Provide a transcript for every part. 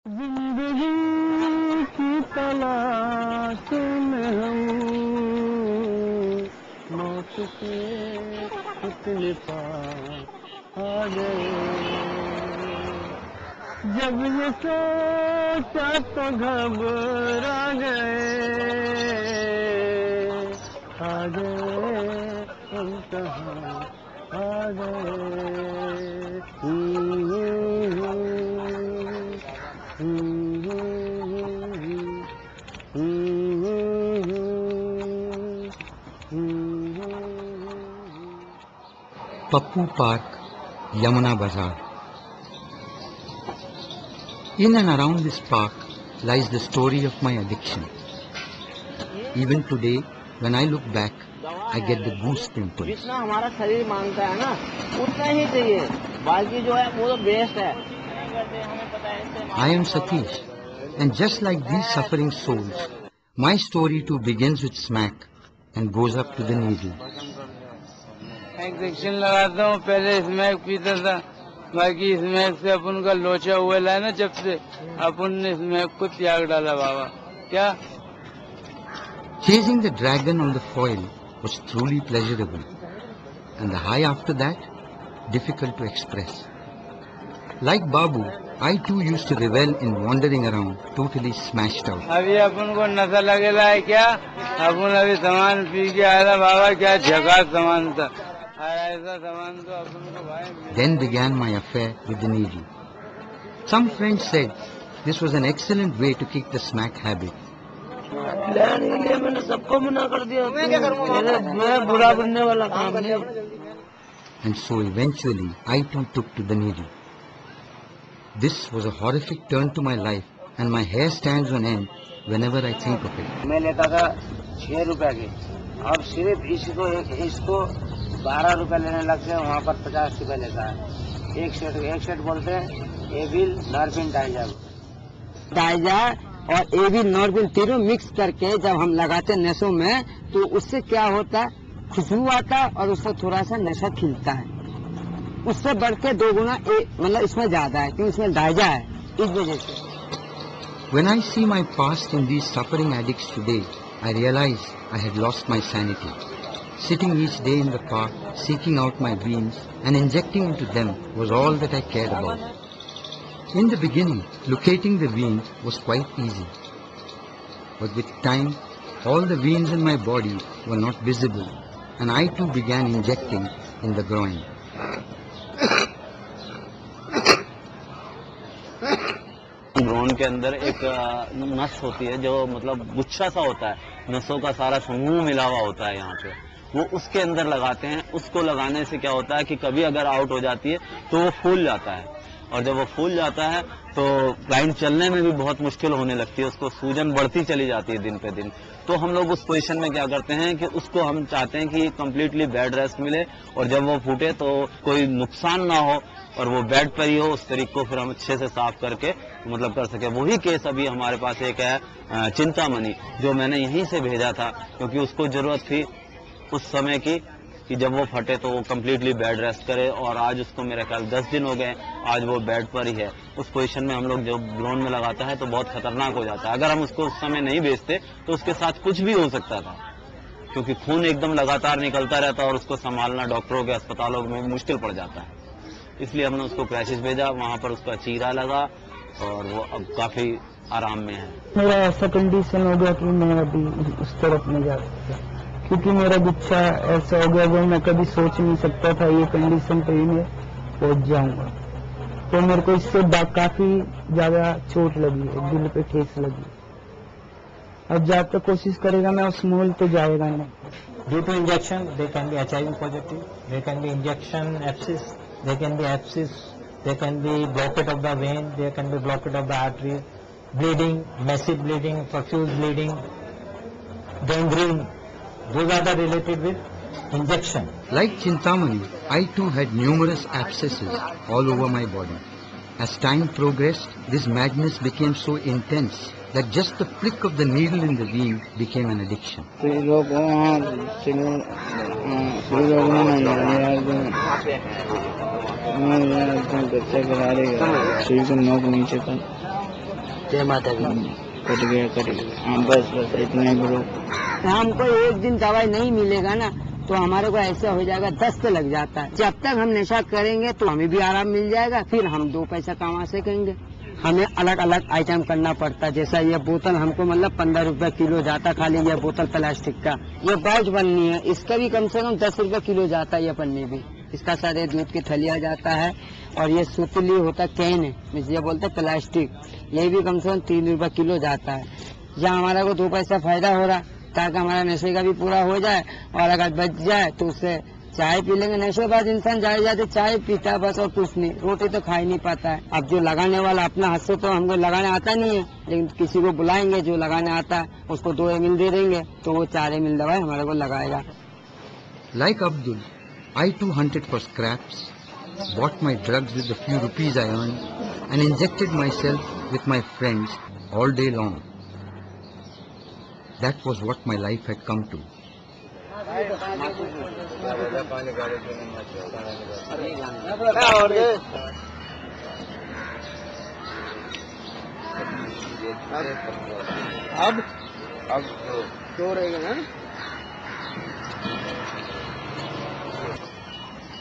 जिंदगी की तलाश में हम मौत से कितने पास आ गए। जब ये सोचा तो घबरा गए, आ गए हम कहाँ आ गए। Pappu Park, Yamuna Bazaar. In and around this park lies the story of my addiction. Even today, when I look back, I get the goose pimples. जितना हमारा शरीर मांगता है ना, उतना ही चाहिए। बाकी जो है वो तो बेस्ट है। I am Satish, and just like these suffering souls, my story too begins with smack and goes up to the needle. Injection लगाता हूँ, पहले स्मैक पीता था, बाकी स्मैक से अपन का लोचा हुआ है ना, जब से अपन ने स्मैक को त्याग डाला बाबा। क्या? Chasing the dragon on the foil was truly pleasurable, and the high after that, difficult to express. Like Babu, I too used to revel in wandering around, totally smashed out. अभी अपन को नशा लगेला है क्या? अपन अभी सामान पी के आया था बाबा, क्या झकास सामान था। ऐसा सामान तो अपन को भाई। Then began my affair with the needle. Some friends said this was an excellent way to kick the smack habit. मैंने सबको मना कर दिया। मैं बुरा बनने वाला काम नहीं। And so eventually I too took to the needle. This was a horrific turn to my life, and my hair stands on end whenever I think of it. मैं लेता था 6 रुपए की, अब सिर्फ इसको 12 रुपए लेने लग गए। वहाँ पर 50 रुपए लेता है। एक सेट बोलते हैं एविल नॉर्बिन डाइजा और एविल नॉर्बिन तीनों मिक्स करके जब हम लगाते नसों में, तो उससे क्या होता है, खुशबू आता है और उससे थोड़ा सा नशा खिलता है। उससे बढ़ के 2 गुना मतलब इसमें ज्यादा है, क्योंकि इसमें डाइजा है, इस वजह से। When I see my past in these suffering addicts today, I realize I had lost my sanity. Sitting each day in the park, seeking out my beans and injecting into them was all that I cared about. In the beginning, locating the veins was quite easy. But with time, all the veins in my body were not visible, and I too began injecting in the groin. Grown के अंदर एक नस होती है, जो मतलब गुच्छा सा होता है, नसों का सारा समूह मिला हुआ होता है यहाँ पे, वो उसके अंदर लगाते हैं। उसको लगाने से क्या होता है कि कभी अगर आउट हो जाती है तो वो फूल जाता है, और जब वो फूल जाता है तो लाइन चलने में भी बहुत मुश्किल होने लगती है, उसको सूजन बढ़ती चली जाती है दिन पे दिन। तो हम लोग उस पोजीशन में क्या करते हैं कि उसको हम चाहते हैं कि कंप्लीटली बेड रेस्ट मिले, और जब वो फूटे तो कोई नुकसान ना हो और वो बेड पर ही हो, उस तरीके को फिर हम अच्छे से साफ करके मतलब कर सके। वही केस अभी हमारे पास एक है चिंतामणि, जो मैंने यहीं से भेजा था, क्योंकि उसको जरूरत थी उस समय की कि जब वो फटे तो वो कम्प्लीटली बेड रेस्ट करे, और आज उसको मेरे ख्याल 10 दिन हो गए, आज वो बेड पर ही है। उस पोजीशन में हम लोग जब ग्रोन में लगाता है तो बहुत खतरनाक हो जाता है। अगर हम उसको उस समय नहीं बेचते तो उसके साथ कुछ भी हो सकता था, क्योंकि खून एकदम लगातार निकलता रहता है और उसको संभालना डॉक्टरों के अस्पतालों में मुश्किल पड़ जाता है। इसलिए हमने उसको क्रैशिस भेजा, वहाँ पर उसका चीरा लगा और वो अब काफी आराम में है। मेरा ऐसा कंडीशन हो गया कि मैं अभी उस तरफ नहीं जा सकता, क्योंकि मेरा गुच्छा ऐसा हो गया जो मैं कभी सोच नहीं सकता था ये कंडीशन पे ही मैं पहुंच जाऊंगा। तो मेरे को इससे काफी ज्यादा चोट लगी है, दिल पे ठेस लगी। अब जब तक कोशिश करेगा मैं उस मोल तो जाएगा नहीं। Due to injection, they can be HIV positive, they can be injection abscess, they can be abscess, they can be blockage of the vein, they can be blockage of the arteries, bleeding, massive bleeding, profuse bleeding, gangrene. Those are the related with injection. Like Chintamani, I too had numerous abscesses all over my body. As time progressed, this madness became so intense that just the flick of the needle in the vein became an addiction. जय माता की। Cut गया। हाँ बस इतने bro. हमको एक दिन दवाई नहीं मिलेगा ना तो हमारे को ऐसा हो जाएगा, दस्त लग जाता है। जब तक हम नशा करेंगे तो हमें भी आराम मिल जाएगा, फिर हम 2 पैसा कमा सकेंगे। हमें अलग अलग आइटम करना पड़ता है। जैसा ये बोतल हमको मतलब 15 रुपए किलो जाता, खाली ये बोतल प्लास्टिक का। ये बैच बननी है, इसका भी कम से कम 10 रुपए किलो जाता है। ये पन्नी भी, इसका सारे दूध की थलिया जाता है। और ये सुतली होता है, कैन है, ये बोलते प्लास्टिक, ये भी कम से कम 3 रुपए किलो जाता है। यहाँ हमारा को 2 पैसा फायदा हो रहा, ताकि हमारा नशे का भी पूरा हो जाए। और अगर बच जाए तो उससे चाय पी लेंगे। नशेबाज इंसान जाए जाते चाय पीता है बस, और कुछ नहीं, रोटी तो खा ही नहीं पाता है। अब जो लगाने वाला अपना हाथ से तो हमको लगाने आता नहीं है, लेकिन किसी को बुलाएंगे जो लगाने आता है, उसको 2 ml दे देंगे तो वो 4 ml दवाई हमारे को लगाएगा। Like Abdul, I too hunted for scraps, bought my drugs with the few rupees I earned, and injected myself with my friends all day long. That was what my life had come to. अब तो रहेगा ना।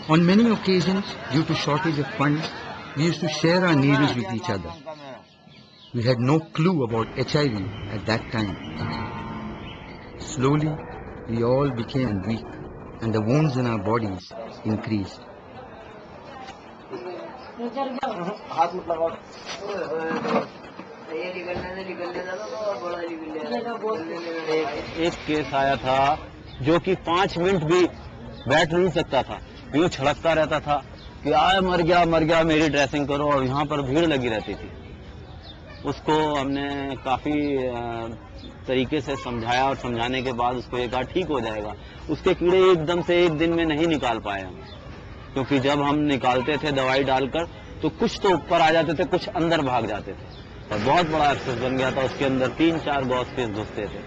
On many occasions, due to shortage of funds, we used to share our needles with each other. We had no clue about HIV at that time. Slowly, we all became weak, and the wounds in our bodies increased. एक case आया था जो कि 5 minute भी बैठ नहीं सकता था, यूं छड़कता रहता था कि आए मर गया मेरी ड्रेसिंग करो, और यहाँ पर भीड़ लगी रहती थी। उसको हमने काफी तरीके से समझाया, और समझाने के बाद उसको ये कहा ठीक हो जाएगा। उसके कीड़े एकदम से एक दिन में नहीं निकाल पाए हम, क्योंकि जब हम निकालते थे दवाई डालकर तो कुछ तो ऊपर आ जाते थे, कुछ अंदर भाग जाते थे, और बहुत बड़ा एक्सेस बन गया था। उसके अंदर 3-4 गॉस पीस घुसते थे,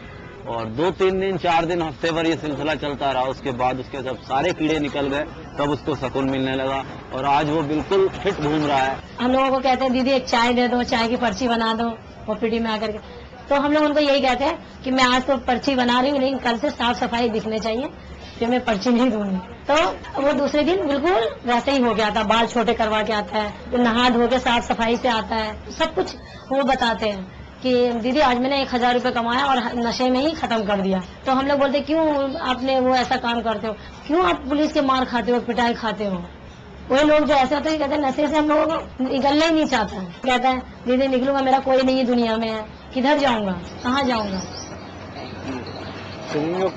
और 2-3 दिन 4 दिन हफ्ते भर ये सिलसिला चलता रहा। उसके बाद उसके जब सारे कीड़े निकल गए तब उसको सुकून मिलने लगा, और आज वो बिल्कुल फिट घूम रहा है। हम लोगों को कहते हैं दीदी एक चाय दे दो, चाय की पर्ची बना दो ओपीडी में आकर के, तो हम लोग उनको यही कहते हैं कि मैं आज तो पर्ची बना रही हूँ, लेकिन कल से साफ सफाई दिखने चाहिए, कि मैं पर्ची नहीं दूंगी। तो वो दूसरे दिन बिल्कुल वैसे ही हो गया था, बाल छोटे करवा के आता है, नहा धो के साफ सफाई से आता है, सब कुछ वो बताते हैं कि दीदी आज मैंने 1000 रुपये कमाया और नशे में ही खत्म कर दिया। तो हम लोग बोलते क्यों आपने वो ऐसा काम करते हो, क्यों आप पुलिस के मार खाते हो, पिटाई खाते हो। वही लोग जो ऐसे होते हैं कहते हैं नशे से हम लोगों को निकलना ही नहीं चाहता है, कहता है दीदी निकलूंगा, मेरा कोई नहीं दुनिया में है, किधर जाऊंगा, कहाँ जाऊंगा।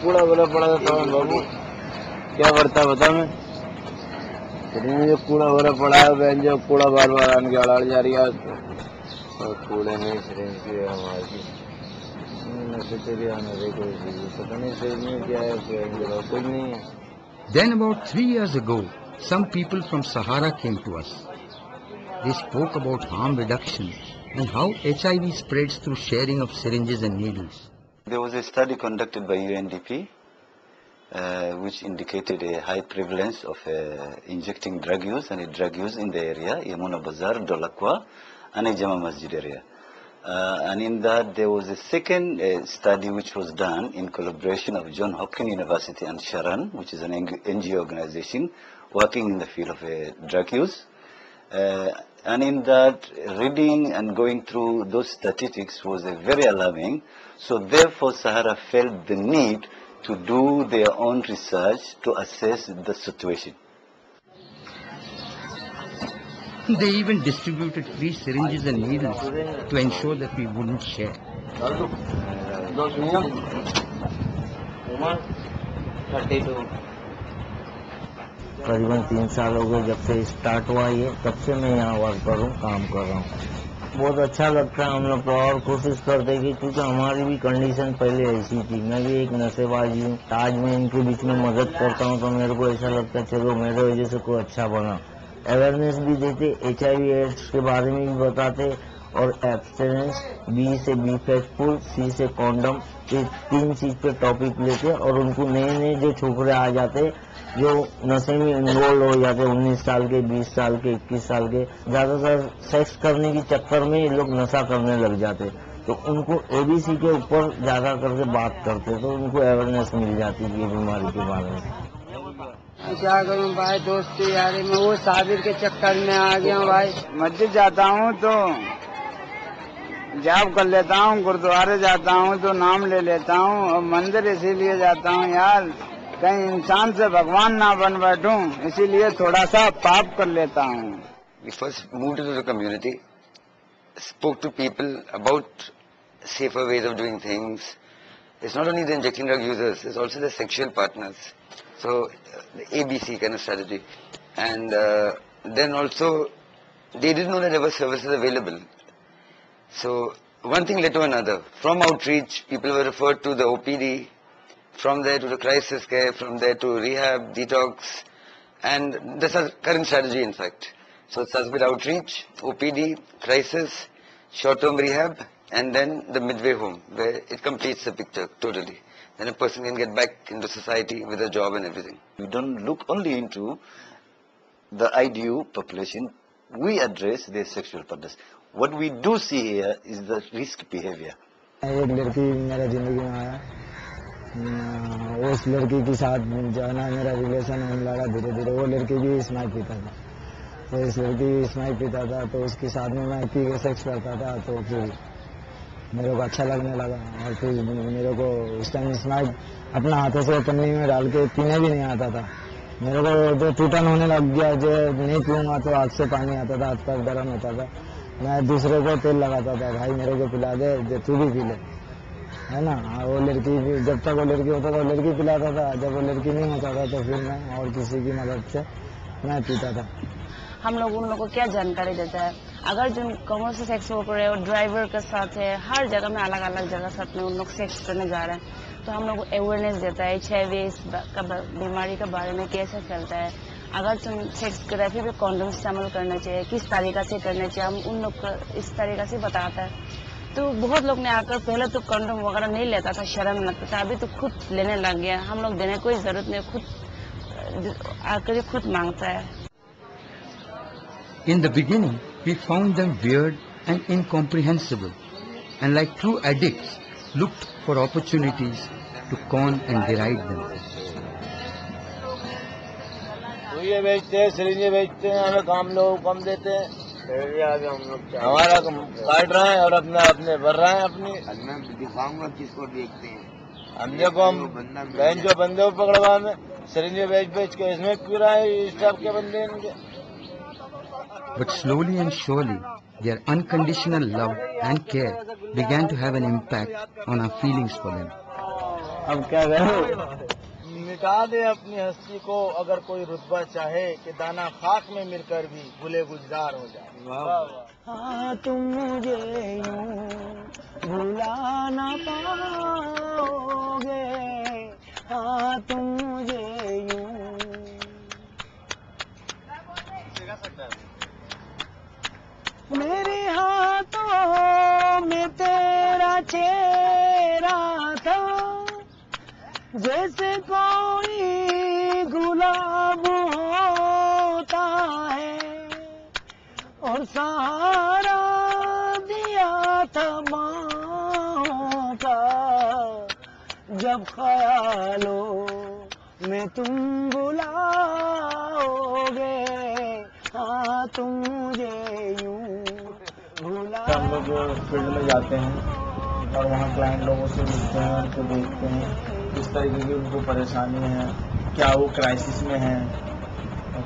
कूड़ा भरा पड़ा था बाबू, क्या करता बता मैं। जो कूड़ा भरा पड़ा है बहन, जो कूड़ा बार बार आने के अड़ाड़ जा रही है, और कूड़े में सिरिंज की हमारी नशे तेरी आने दे, कोई पता नहीं सही में क्या है, कुछ नहीं है। Then about 3 years ago, some people from Sahara came to us. They spoke about harm reduction and how HIV spreads through sharing of syringes and needles. There was a study conducted by UNDP which indicated a high prevalence of injecting drug use and drug use in the area, Yamuna Bazar, Dolakwa, and Jama Masjid area. And in that there was a second study which was done in collaboration of Johns Hopkins University and Sharon, which is an NGO organization working in the field of drug use. And in that, reading and going through those statistics was very alarming. So therefore Sahara felt the need to do their own research to assess the situation. They even distributed free syringes and needles to ensure that we wouldn't share. करीबन 3 साल हो गए जब से start हुआ ये, तब से मैं यहाँ वर्क कर रहा हूँ, काम कर रहा हूँ। बहुत अच्छा लगता है हम लोग को, और कोशिश करते कि क्योंकि हमारी भी कंडीशन पहले ऐसी थी, मैं भी एक नशेबाजी हूँ। आज मैं इनके बीच में मदद करता हूँ तो मेरे को ऐसा लगता है चलो मेरे वजह से कोई अच्छा बना। अवेयरनेस भी देते, HIV एड्स के बारे में भी बताते, और एब्सटेंस, बी से बी फेथफुल, सी से कॉन्डम, ये 3 चीज पे टॉपिक लेते हैं। और उनको नए नए जो छोकरे आ जाते जो नशे में इन्वॉल्व हो जाते 19 साल के, 20 साल के, 21 साल के, ज्यादातर सेक्स करने के चक्कर में ये लोग नशा करने लग जाते, तो उनको एबीसी के ऊपर ज्यादा करके बात करते, तो उनको अवेयरनेस मिल जाती है ये बीमारी के बारे में। क्या करूं भाई, दोस्ती यारी में वो साबिर के चक्कर में आ गया हूँ भाई। मस्जिद जाता हूँ तो जाप कर लेता हूँ, गुरुद्वारे जाता हूँ तो नाम ले लेता हूँ, और मंदिर इसीलिए जाता हूँ यार कहीं इंसान से भगवान ना बन बैठूं, इसीलिए थोड़ा सा पाप कर लेता हूँ। We first moved into the community, spoke to people about safer ways of doing things. It's not only the injecting drug users, it's also the sexual partners. So the ABC kind of strategy. And then also they didn't know that there were services available. So one thing led to another. From outreach, people were referred to the OPD, from there to the crisis care, from there to rehab, detox, and that's our current strategy in fact. So it starts with outreach, OPD, crisis, short-term rehab, and then the midway home, where it completes the picture totally. Then a person can get back into society with a job and everything. We don't look only into the IDU population, we address their sexual partners. What we do see here is the risk behavior. एक लड़की मेरा जिंदगी में आया, उस लड़की के साथ जो है ना मेरा रिलेशन होने लगा धीरे धीरे। वो लड़की भी स्माइल पीता था, तो इस लड़की स्माइल पीता था, तो उसके साथ में मैं पी के सेक्स करता था, तो फिर मेरे को अच्छा लगने लगा। और फिर मेरे को उस टाइम स्माइल अपना हाथों से पन्नी में डाल के पीने भी नहीं आता था। मेरे को जो टूटन होने लग गया, जो नहीं पीऊंगा तो आँख से पानी आता था, हाथ पैर गर्म होता था। मैं दूसरे को तेल लगाता था, भाई मेरे को पिला दे, जो तू भी पी ले, है ना। वो लड़की, जब तक वो लड़की होता था वो लड़की पिलाता था, जब वो लड़की नहीं होता था तो फिर मैं और किसी की मदद से मैं पीता था। हम लोग उन लोगों को क्या जानकारी देता है, अगर जो कमर से सेक्स वर्कर है और ड्राइवर के साथ है, हर जगह में अलग अलग जगह साथ में उन लोग सेक्स करने जा रहे हैं, तो हम लोग को अवेयरनेस देता है HIV बीमारी के बारे में कैसे फैलता है, अगर तुम सेक्स कर रहे फिर भी कॉन्डम इस्तेमाल करना चाहिए, किस तरीका से करना चाहिए, हम उन लोग को इस तरीका से बताता है। तो बहुत लोग ने आकर पहले तो कंडोम वगैरह नहीं लेता था, शर्म लगता था, अभी तो खुद लेने लग गया। हम लोग देने कोई जरूरत नहीं, खुद आकर खुद मांगता है। In the beginning, we found them weird and incomprehensible, and like true addicts, looked for opportunities to con and deride them. ये बेचते हैं, सिरिंजें बेचते हैं, हमें काम लोग कम देते हैं, हमारा काट रहा है और अपना अपने भर रहा है अपनी। मैं दिखाऊंगा किसको देखते हैं, हम देखो हम बहन जो बंदे को पकड़वा में सिरिंजें बेच के इसमें पी रहा है, इस टाइप के बंदे इनके। But slowly and surely, their unconditional love and care began to have an impact on our feelings for them. अब क्या करें, मिटा दे अपनी हस्ती को अगर कोई रुतबा चाहे कि दाना खाक में मिलकर भी गुले गुलजार हो जाए। हाँ तुम मुझे यूं भुला ना पाओगे, हाँ तुम मुझे यूं। मेरे हाथों में तेरा चेहरा था, जैसे कोई गुलाब होता है, और सहारा दिया था बाहों का, जब ख्यालों में तुम बुलाओगे, हाँ तुम मुझे यूं भुला। हम लोग फील्ड में जाते हैं और वहाँ क्लाइंट लोगों से मिलते हैं, उनको देखते हैं किस तरीके की उनको परेशानी है, क्या वो क्राइसिस में है,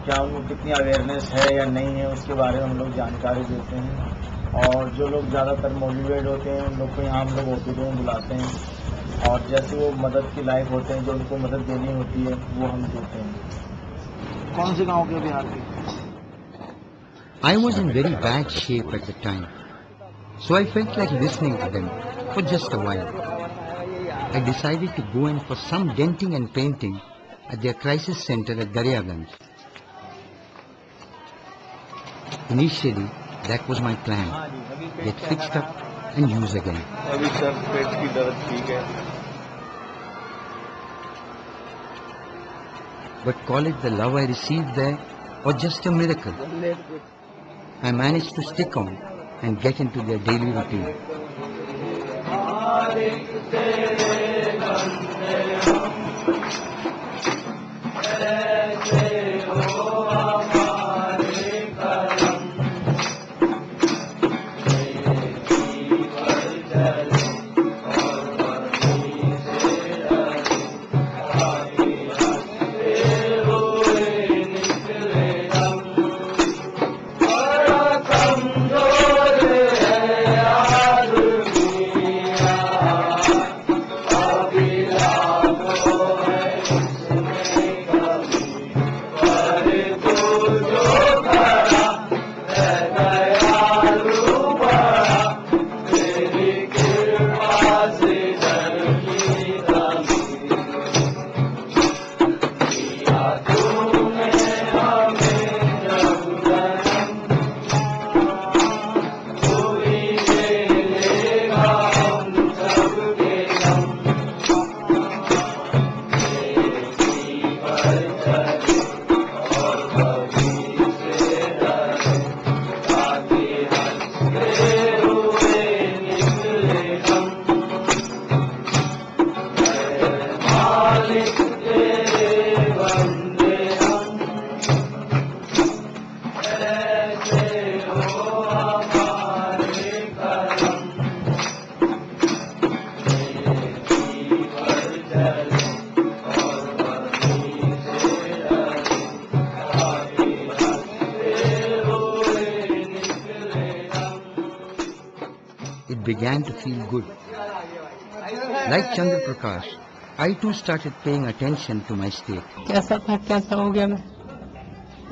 क्या उनको कितनी अवेयरनेस है या नहीं है, उसके बारे में हम लोग जानकारी देते हैं। और जो लोग ज़्यादातर मोटिवेट होते हैं उन लोग को यहाँ हम लोग ओपीडी में बुलाते हैं, और जैसे वो मदद की लायक होते हैं, जो उनको मदद देनी होती है वो हम देते हैं। कौन से गाँव के बिहार के? I was in very bad shape at the time, so I felt like listening to them for just a while. I decided to go in for some denting and painting at their crisis center at Daryaganj. Initially, That was my plan. Get fixed up and use again. अभी sir पेट की दर्द ठीक है. But call it the love I received there or just a miracle, I managed to stick on and get into their daily routine. It began to feel good. Like Chandra Prakash, I too started paying attention to my state. कैसा था कैसा हो गया मैं.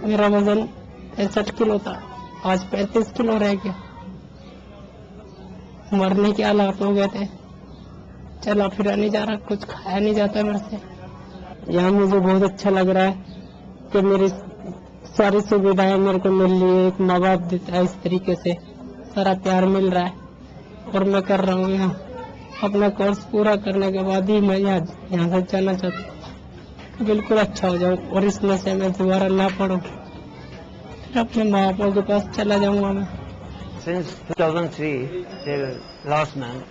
मेरा वजन 65 kilo था, आज 35 किलो रह गया. मरने के हालात हो गए थे. चला फिरा नहीं जा रहा, कुछ खाया नहीं जाता मेरे से. यहाँ मुझे बहुत अच्छा लग रहा है कि मेरी सारी सुविधाएं मेरे को मिल रही है. एक माँ बाप देता है इस तरीके से, सारा प्यार मिल रहा है. और मैं कर रहा हूँ यहाँ. अपना कोर्स पूरा करने के बाद ही मैं यहाँ से जाना चाहता हूँ. बिल्कुल अच्छा हो जाऊँ और इस नशे में दोबारा ना पड़ूं. फिर अपने माँ बापों के पास चला जाऊंगा मैं. Since 2003 till last month,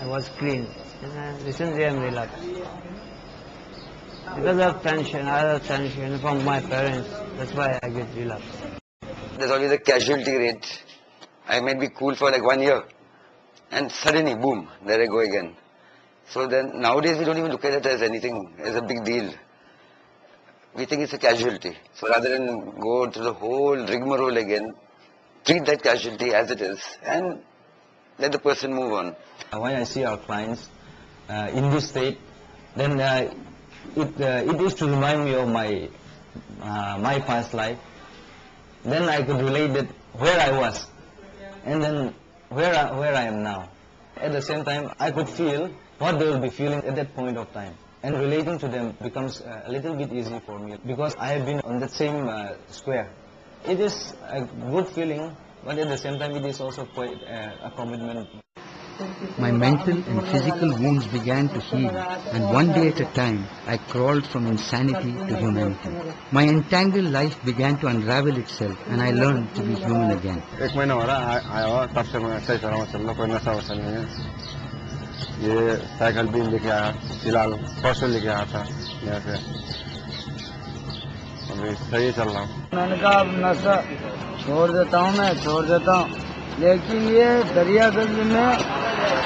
I was clean. And recently I'm relapsed. Because of tension, I have tension from my parents. That's why I get relapsed. There's always a casualty rate. I might be cool for like 1 year. And suddenly, boom, there I go again. So then, nowadays we don't even look at it as anything, as a big deal. We think it's a casualty. So rather than go through the whole rigmarole again, treat that casualty as it is and let the person move on. When I see our clients in this state, then it is to remind me of my past life. Then I could relate that where I was and then where I am now. At the same time, I could feel what they will be feeling at that point of time. And relating to them becomes a little bit easy for me because I have been on that same square. It is a good feeling, but at the same time it is also quite a commitment. My mental and physical wounds began to heal, and one day at a time, I crawled from insanity to humanity. My entangled life began to unravel itself, and I learned to be human again. एक महीना हो रहा आया हुआ, तब से मैं सही तरह चल रहा, कोई नशा वशा नहीं है. ये साइकिल भी लेके आया, फिलहाल परसों लेके आया था यहाँ से. अभी सही चल रहा हूँ. मैंने कहा अब नशा छोड़ देता हूँ, मैं छोड़ देता हूँ. लेकिन ये दरियागंज में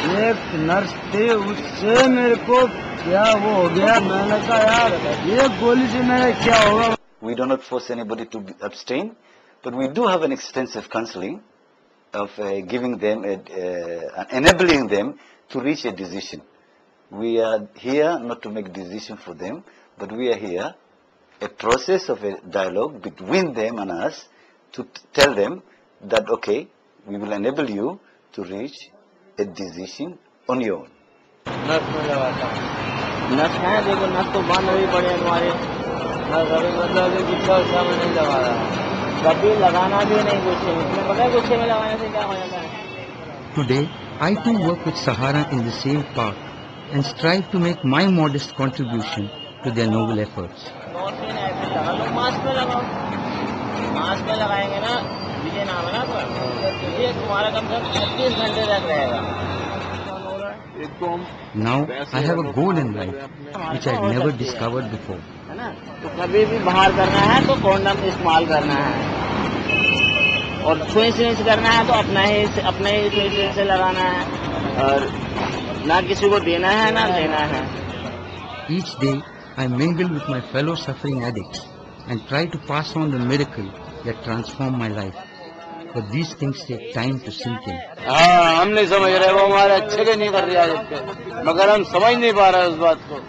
एक नर्स थी, उससे मेरे को क्या वो हो गया. मैंने कहा यार ये गोली से मेरा क्या होगा. We do not force anybody to abstain, but we do have an extensive counseling of giving them, enabling them to reach a decision. We are here not to make decision for them, but we are here, a process of a dialogue between them and us to tell them that, okay, we will enable you to reach a decision on your own. नस में लगाता हूँ. नस है, देखो नस तो बंद हुई पड़े हमारे. नस अभी मतलब अभी गुस्सा में नहीं लगा रहा. कभी लगाना भी नहीं गुच्छे में। तुम्हें पता है गुच्छे में लगाने से क्या हो जाता है? Today, I too work with Sahara in the same park and strive to make my modest contribution to their noble efforts. 2-3 ऐसे लगा लो, मास्क में लगाओ। मास्क में लगाएंगे ना, विजय नाम है ना आपका, ये तुम्हारा कम से कम 36 घंटे तक रहेगा। Now, I have a goal in life which I had never discovered before. है ना? तो कभी भी बाहर करना है तो कॉन्डम इस्तेमाल करना है, और सुई से करना है तो अपने ही सुई से लगाना है, और ना किसी को देना है ना लेना है। Each day, I mingle with my fellow suffering addicts and try to pass on the miracle that transformed my life. But these things take time to sink in. हाँ, हम नहीं समझ रहे, वो हमारे अच्छे के नहीं कर रही है, मगर हम समझ नहीं पा रहे उस बात को।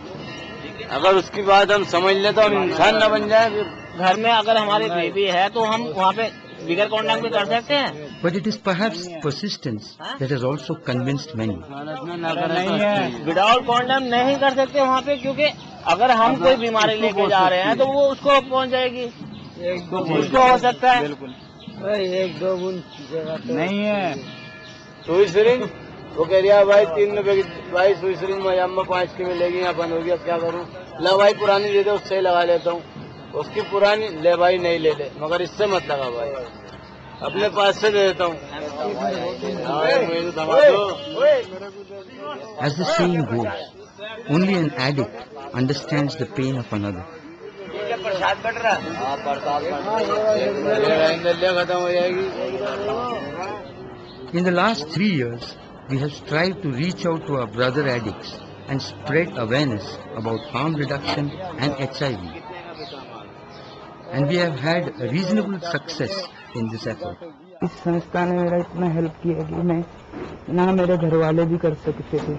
अगर उसकी बात हम समझ ले तो हम इंसान न बन जाए। फिर घर में अगर हमारी बेबी है तो हम वहाँ पे बिगर कॉन्डम भी कर सकते हैं। But it is perhaps persistence that has also convinced many. Without condom नहीं कर सकते वहाँ पे, क्योंकि अगर हम कोई बीमारी लेके जा रहे हैं तो वो उसको पहुँच जाएगी, उसको हो सकता है। एक दो बूंद नहीं है। सुई सिरिंज वो कह रही है भाई 3 रुपए की, भाई सुई सिरिंज मजामा 5 की मिलेगी, यहाँ बंद होगी, अब क्या करूँ? ले भाई पुरानी दे दे, उससे ही लगा लेता हूँ। उसकी पुरानी ले भाई, नहीं ले ले, मगर इससे मत लगा भाई, अपने पास से दे देता हूँ। As the saying goes, only an addict understands the pain of another. Prasad but रहा, खत्म हो जाएगी। In the last 3 years, we have strived to reach out to our brother addicts and spread awareness about harm reduction and HIV. And we have had a reasonable success in this effort. इस संस्था ने मेरा इतना help किया कि मैं ना मेरे घर वाले भी कर सकते थे,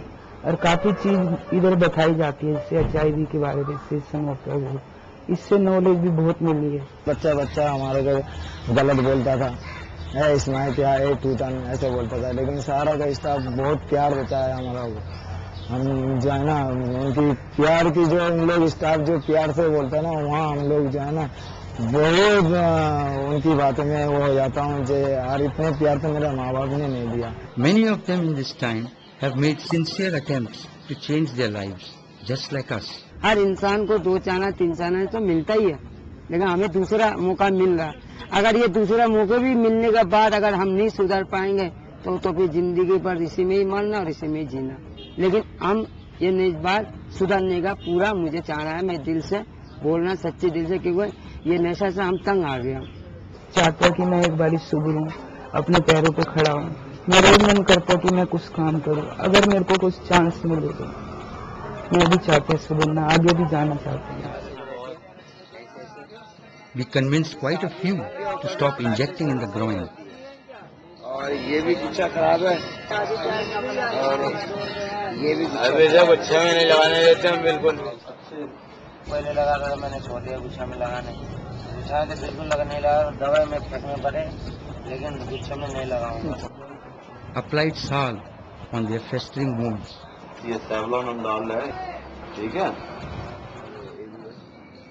और काफी चीज इधर बताई जाती है, जैसे HIV के बारे में, सेशन होता है, वो इससे नॉलेज भी बहुत मिली है। बच्चा हमारे को गलत बोलता था, है इसमें क्या है टूटन ऐसे बोलता था, लेकिन सारा का स्टाफ बहुत प्यार देता है हमारा को। हम जो है ना उनकी प्यार की, जो हम लोग स्टाफ जो प्यार से बोलता है ना, वहाँ हम लोग जो है ना बहुत उनकी बातों में वो हो जाता हूँ जो यार इतने प्यार तो मेरे माँ बाप ने नहीं दिया। Many of them in this time have made sincere attempts to change their lives, just like us. हर इंसान को 2 चाना 3 चाना तो मिलता ही है, लेकिन हमें दूसरा मौका मिल रहा। अगर ये दूसरा मौका भी मिलने के बाद अगर हम नहीं सुधर पाएंगे तो फिर जिंदगी पर इसी में ही मरना और इसी में ही जीना। लेकिन हम ये नई बात सुधरने का पूरा मुझे चाह रहा है, मैं दिल से बोलना, सच्चे दिल से, क्योंकि ये नशा से हम तंग आ गए। चाहता कि मैं एक बार सुधरूं, अपने पैरों पे खड़ा हूँ। मेरा भी मन करता कि मैं कुछ काम करूं, अगर मेरे को कुछ चांस मिले तो मैं भी चाहते सुधरना, आगे भी जाना चाहते हैं। We convinced quite a few to stop injecting in the groin. और ये भी गुच्छा खराब है, और ये भी अभी से गुच्छे में नहीं लगाने देते हम बिल्कुल। पहले लगा था मैंने छोड़ दिया गुच्छा में लगाने, गुच्छा में बिल्कुल लगने लगा, दवाई में फेंकने पड़े, लेकिन गुच्छे में नहीं लगाऊंगा। Applied salve on their festering wounds. ये सेवलॉन हम डाल रहे हैं, ठीक है।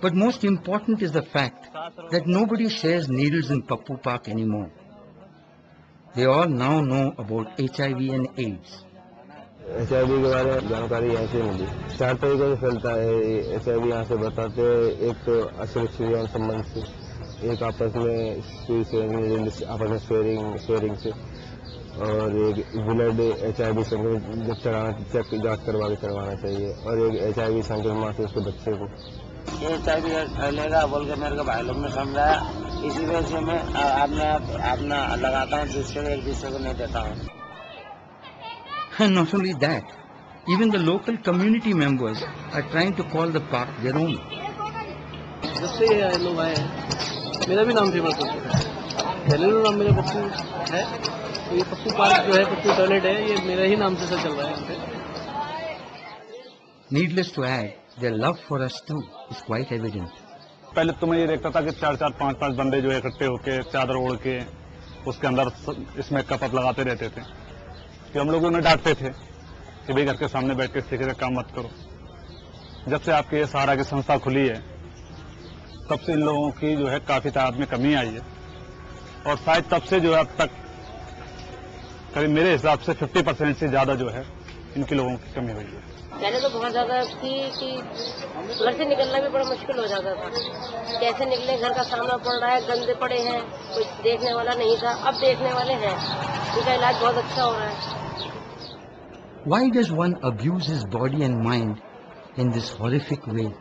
But most important is the fact that nobody shares needles in Pappu Park anymore. They all now know about HIV and AIDS. HIV के बारे में जानकारी यहाँ से मिली। 4 तरीके से फैलता है HIV, यहाँ से बताते हैं। एक तो असुरक्षित संबंध से, एक आपस में सुई से आपस में शेयरिंग से, और एक ब्लड HIV संक्रमण चेक जांच करवा के करवाना चाहिए, और एक HIV संक्रमण से उसके बच्चे को। HIV फैलेगा बोल के मेरे को भाई लोग ने समझाया, इसी वजह से मैं अपना लगाता हूँ, एक दूसरे को नहीं देता हूँ। And not only that, even the local community members are trying to call the park their own. जब से ये लोग आए हैं, मेरा भी नाम फेमस हो चुका है। पहले नाम मेरा पप्पू है, तो ये पप्पू पार्क जो है, पप्पू टॉयलेट है, ये मेरा ही नाम से चल रहा है यहाँ पे। Needless to add, their love for us too is quite evident. पहले तो मैं ये देखता था कि 4-4, 5-5 बंदे जो है इकट्ठे होके चादर ओढ़ के उसके अंदर इसमें कप लगाते रहते थे, कि हम लोग उन्हें डांटते थे कि भाई घर के सामने बैठ के सिगरेट काम मत करो। जब से आपकी ये सहारा की संस्था खुली है, तब से इन लोगों की जो है काफी तादाद में कमी आई है, और शायद तब से जो है अब तक करीब मेरे हिसाब से 50% से ज्यादा जो है इनके लोगों की कमी हुई है। पहले तो बहुत ज्यादा थी कि घर से निकलना भी बड़ा मुश्किल हो जाता था, कैसे निकले, घर का सामना पड़ रहा है, गंदे पड़े हैं, कोई देखने वाला नहीं था, अब देखने वाले हैं, उनका इलाज बहुत अच्छा हो रहा है। Why does one abuse his body and mind in this horrific way?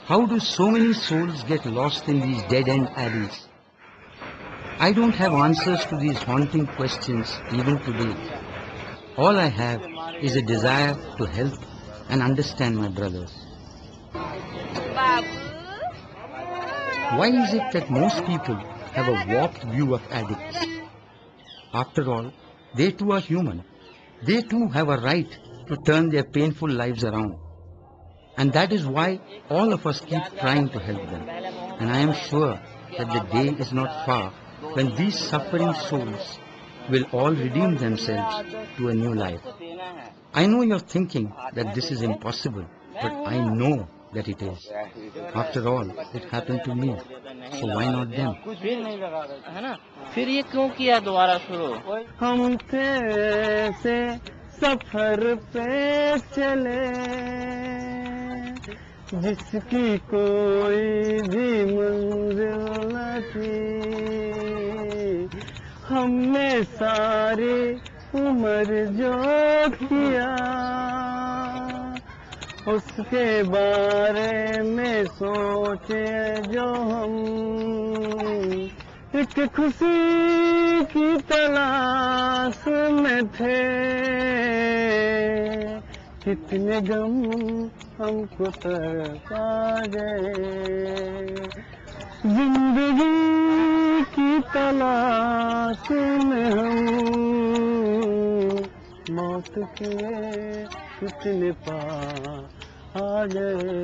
How do so many souls get lost in these dead-end alleys? I don't have answers to these haunting questions even today. All I have is a desire to help and understand my brothers. Why is it that most people have a warped view of addicts? After all, they too are human. They too have a right to turn their painful lives around. And that is why all of us keep trying to help them. And I am sure that the day is not far when these suffering souls will all redeem themselves to a new life. I know you're thinking that this is impossible, but I know that it is. After all, it happened to me. So why not them? फिर ये क्यों किया दोबारा शुरू? हम थे ऐसे सफर पे चले जिसकी कोई भी मंजिल न थी, हमने सारी उम्र जो किया उसके बारे में सोचे जो हम, एक खुशी की तलाश में थे, कितने गम हमको तड़पा गए, जिंदगी की तलाश में हम मौत के कितने पास आ गए,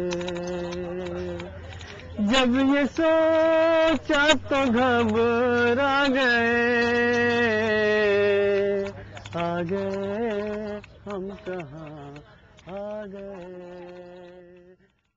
जब ये सोचा तो घबरा गए, आ गए हम कहाँ आ गए।